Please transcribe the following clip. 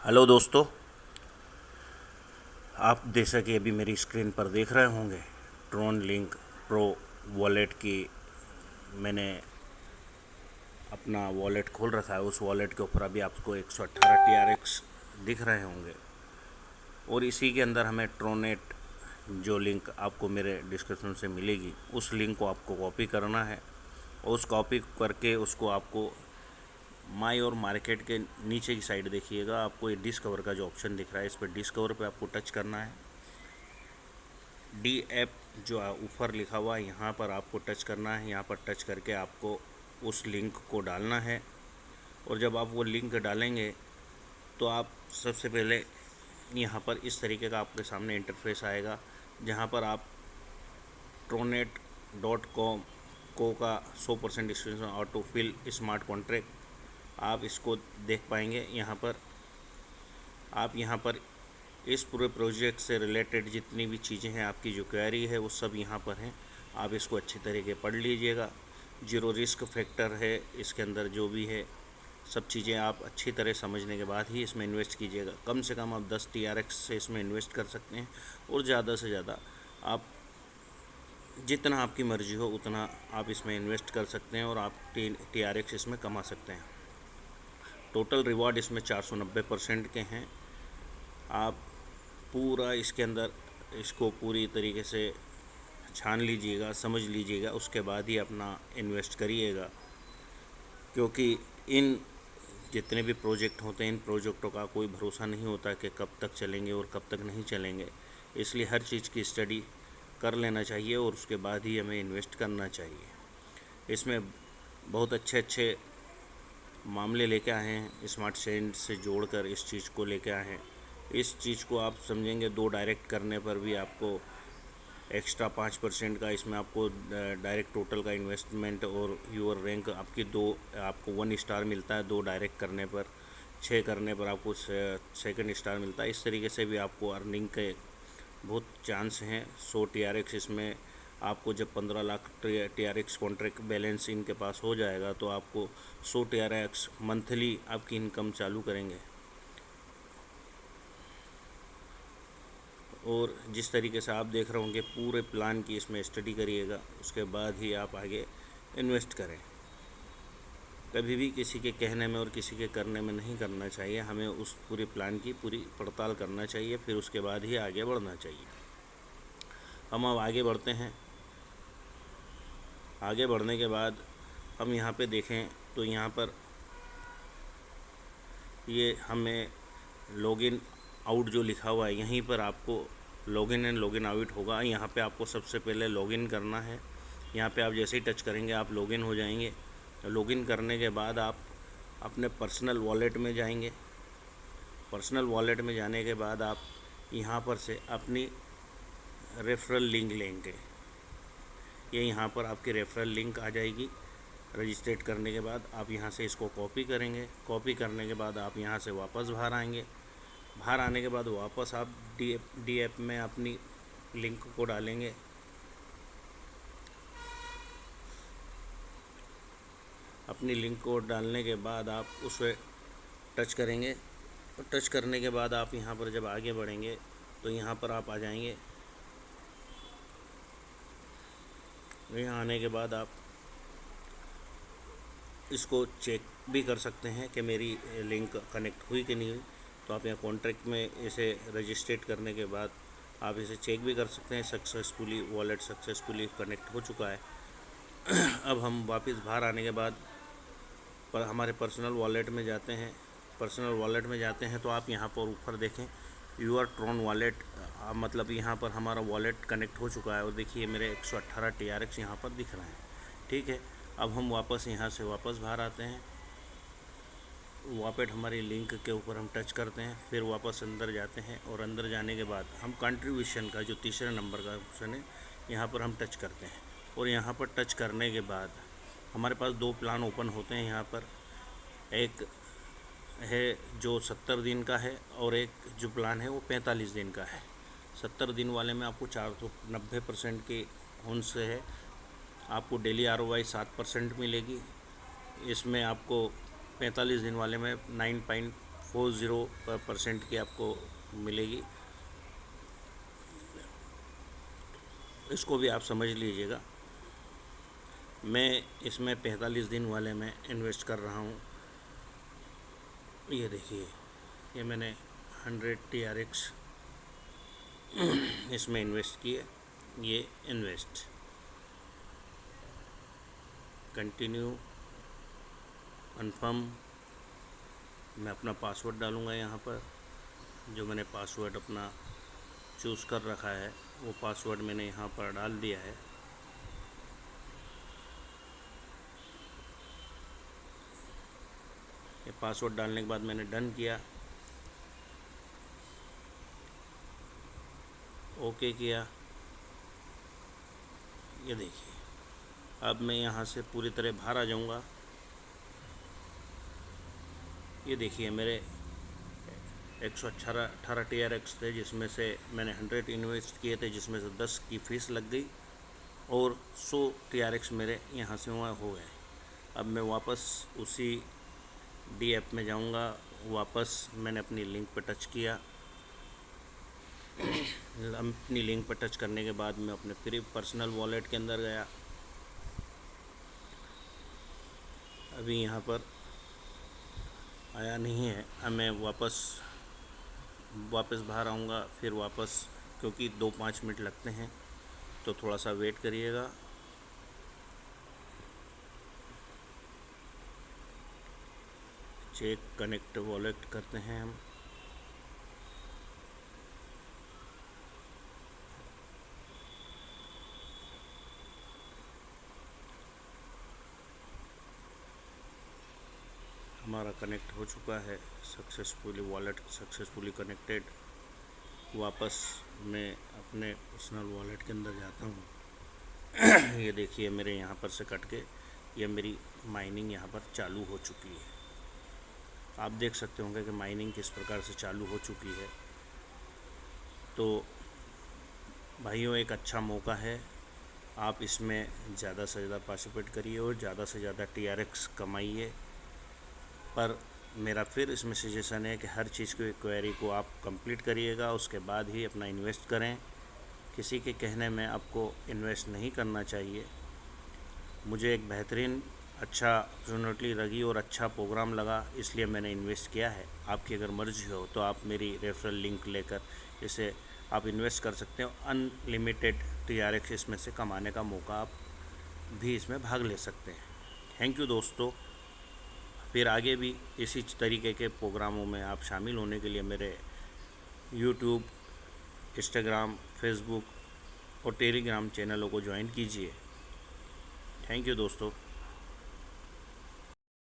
Hello दोस्तों, आप जैसा कि अभी मेरी स्क्रीन पर देख रहे होंगे ट्रोन लिंक प्रो वॉलेट की मैंने अपना वॉलेट खोल रखा है। उस वॉलेट के ऊपर अभी आपको 118 TRX दिख रहे होंगे और इसी के अंदर हमें ट्रोनेट जो लिंक आपको मेरे डिस्क्रिप्शन से मिलेगी उस लिंक को आपको कॉपी करना है और उस कॉपी करके उसको आपको माई और मार्केट के नीचे की साइड देखिएगा, आपको ये डिस्कवर का जो ऑप्शन दिख रहा है इस पर डिस्कवर पे आपको टच करना है। डी ऐप जो ऊपर लिखा हुआ है यहाँ पर आपको टच करना है। यहाँ पर टच करके आपको उस लिंक को डालना है और जब आप वो लिंक डालेंगे तो आप सबसे पहले यहाँ पर इस तरीके का आपके सामने इंटरफेस आएगा जहाँ पर आप tronet.com को का 100% description auto fill smart contract आप इसको देख पाएंगे। यहाँ पर इस पूरे प्रोजेक्ट से रिलेटेड जितनी भी चीज़ें हैं, आपकी जो क्वेरी है वो सब यहाँ पर हैं। आप इसको अच्छी तरीके पढ़ लीजिएगा। जीरो रिस्क फैक्टर है इसके अंदर, जो भी है सब चीज़ें आप अच्छी तरह समझने के बाद ही इसमें इन्वेस्ट कीजिएगा। कम से कम आप 10 TRX से इसमें इन्वेस्ट कर सकते हैं और ज़्यादा से ज़्यादा आप जितना आपकी मर्ज़ी हो उतना आप इसमें इन्वेस्ट कर सकते हैं और आप TRX इसमें कमा सकते हैं। टोटल रिवॉर्ड इसमें 490% के हैं। आप पूरा इसके अंदर इसको पूरी तरीके से छान लीजिएगा, समझ लीजिएगा, उसके बाद ही अपना इन्वेस्ट करिएगा, क्योंकि इन जितने भी प्रोजेक्ट होते हैं इन प्रोजेक्टों का कोई भरोसा नहीं होता कि कब तक चलेंगे और कब तक नहीं चलेंगे। इसलिए हर चीज़ की स्टडी कर लेना चाहिए और उसके बाद ही हमें इन्वेस्ट करना चाहिए। इसमें बहुत अच्छे अच्छे मामले लेके आए हैं, स्मार्ट चेन से जोड़कर इस चीज़ को लेके आए हैं। इस चीज़ को आप समझेंगे 2 डायरेक्ट करने पर भी आपको एक्स्ट्रा 5% का इसमें आपको डायरेक्ट टोटल का इन्वेस्टमेंट और यूर रैंक आपको 1 स्टार मिलता है। 2 डायरेक्ट करने पर, 6 करने पर आपको सेकंड स्टार मिलता है। इस तरीके से भी आपको अर्निंग के बहुत चांस हैं। 100 TRX इसमें आपको जब 15 लाख TRX कॉन्ट्रैक्ट बैलेंस इनके पास हो जाएगा तो आपको 100 TRX मंथली आपकी इनकम चालू करेंगे। और जिस तरीके से आप देख रहे होंगे पूरे प्लान की इसमें स्टडी करिएगा, उसके बाद ही आप आगे इन्वेस्ट करें। कभी भी किसी के कहने में और किसी के करने में नहीं करना चाहिए, हमें उस पूरे प्लान की पूरी पड़ताल करना चाहिए, फिर उसके बाद ही आगे बढ़ना चाहिए। हम अब आगे बढ़ते हैं। आगे बढ़ने के बाद हम यहाँ पे देखें तो यहाँ पर ये हमें लॉगिन आउट जो लिखा हुआ है यहीं पर आपको लॉगिन एंड लॉगिन आउट होगा। यहाँ पे आपको सबसे पहले लॉगिन करना है। यहाँ पे आप जैसे ही टच करेंगे आप लॉगिन हो जाएंगे। लॉगिन करने के बाद आप अपने पर्सनल वॉलेट में जाएंगे। पर्सनल वॉलेट में जाने के बाद आप यहाँ पर से अपनी रेफरल लिंक लेंगे। ये यहाँ पर आपकी रेफरल लिंक आ जाएगी। रजिस्ट्रेट करने के बाद आप यहाँ से इसको कॉपी करेंगे। कॉपी करने के बाद आप यहाँ से वापस बाहर आएंगे। बाहर आने के बाद वापस आप डी ऐप में अपनी लिंक को डालेंगे। अपनी लिंक को डालने के बाद आप उसे टच करेंगे और टच करने के बाद आप यहाँ पर जब आगे बढ़ेंगे तो यहाँ पर आप आ जाएंगे। यहाँ आने के बाद आप इसको चेक भी कर सकते हैं कि मेरी लिंक कनेक्ट हुई कि नहीं हुई। तो आप यहाँ कॉन्ट्रैक्ट में इसे रजिस्ट्रेट करने के बाद आप इसे चेक भी कर सकते हैं, सक्सेसफुली वॉलेट सक्सेसफुली कनेक्ट हो चुका है। अब हम वापस बाहर आने के बाद हमारे पर्सनल वॉलेट में जाते हैं। पर्सनल वॉलेट में जाते हैं तो आप यहाँ पर ऊपर देखें यूर ट्रोन वॉलेट, मतलब यहाँ पर हमारा वॉलेट कनेक्ट हो चुका है और देखिए मेरे 118 TRX यहाँ पर दिख रहे हैं। ठीक है, अब हम वापस यहाँ से वापस बाहर आते हैं। वापस हमारी लिंक के ऊपर हम टच करते हैं, फिर वापस अंदर जाते हैं और अंदर जाने के बाद हम कंट्रीब्यूशन का जो तीसरे नंबर का ऑप्शन है यहाँ पर हम टच करते हैं। और यहाँ पर टच करने के बाद हमारे पास 2 प्लान ओपन होते हैं यहाँ पर। एक है जो 70 दिन का है और एक जो प्लान है वो 45 दिन का है। 70 दिन वाले में आपको 490% की उनसे है, आपको डेली ROI 7% मिलेगी। इसमें आपको 45 दिन वाले में 40% की आपको मिलेगी। इसको भी आप समझ लीजिएगा। मैं इसमें 45 दिन वाले में इन्वेस्ट कर रहा हूँ। ये देखिए, ये मैंने 100 TRX इसमें इन्वेस्ट किए। ये इन्वेस्ट, कंटिन्यू, कन्फर्म। मैं अपना पासवर्ड डालूँगा यहाँ पर। जो मैंने पासवर्ड अपना चूज़ कर रखा है वो पासवर्ड मैंने यहाँ पर डाल दिया है। ये पासवर्ड डालने के बाद मैंने डन किया, ओके किया। ये देखिए, अब मैं यहाँ से पूरी तरह बाहर आ जाऊँगा। ये देखिए, मेरे 118 TRX थे, जिसमें से मैंने 100 इन्वेस्ट किए थे, जिसमें से 10 की फ़ीस लग गई और 100 TRX मेरे यहाँ से वहाँ हो गए। अब मैं वापस उसी डी ऐप में जाऊँगा। वापस मैंने अपनी लिंक पर टच किया। अपनी लिंक पर टच करने के बाद मैं अपने फ्री पर्सनल वॉलेट के अंदर गया। अभी यहाँ पर आया नहीं है। अब मैं वापस बाहर आऊँगा, फिर वापस, क्योंकि 2-5 मिनट लगते हैं तो थोड़ा सा वेट करिएगा। चेक कनेक्ट वॉलेट करते हैं हम। हमारा कनेक्ट हो चुका है सक्सेसफुली, वॉलेट सक्सेसफुली कनेक्टेड। वापस मैं अपने पर्सनल वॉलेट के अंदर जाता हूँ। ये देखिए, मेरे यहाँ पर से कट के ये मेरी माइनिंग यहाँ पर चालू हो चुकी है। आप देख सकते होंगे कि माइनिंग किस प्रकार से चालू हो चुकी है। तो भाइयों, एक अच्छा मौका है, आप इसमें ज़्यादा से ज़्यादा पार्टिसिपेट करिए और ज़्यादा से ज़्यादा TRX कमाइए। पर मेरा फिर इसमें सजेशन है कि हर चीज़ की क्वेरी को आप कंप्लीट करिएगा, उसके बाद ही अपना इन्वेस्ट करें। किसी के कहने में आपको इन्वेस्ट नहीं करना चाहिए। मुझे एक बेहतरीन अच्छा अपॉर्चुनिटी लगी और अच्छा प्रोग्राम लगा, इसलिए मैंने इन्वेस्ट किया है। आपकी अगर मर्ज़ी हो तो आप मेरी रेफरल लिंक लेकर इसे आप इन्वेस्ट कर सकते हो। अनलिमिटेड TRX इसमें से कमाने का मौका आप भी इसमें भाग ले सकते हैं। थैंक यू दोस्तों। फिर आगे भी इसी तरीके के प्रोग्रामों में आप शामिल होने के लिए मेरे यूट्यूब, इंस्टाग्राम, फेसबुक और टेलीग्राम चैनलों को ज्वाइन कीजिए। थैंक यू दोस्तों।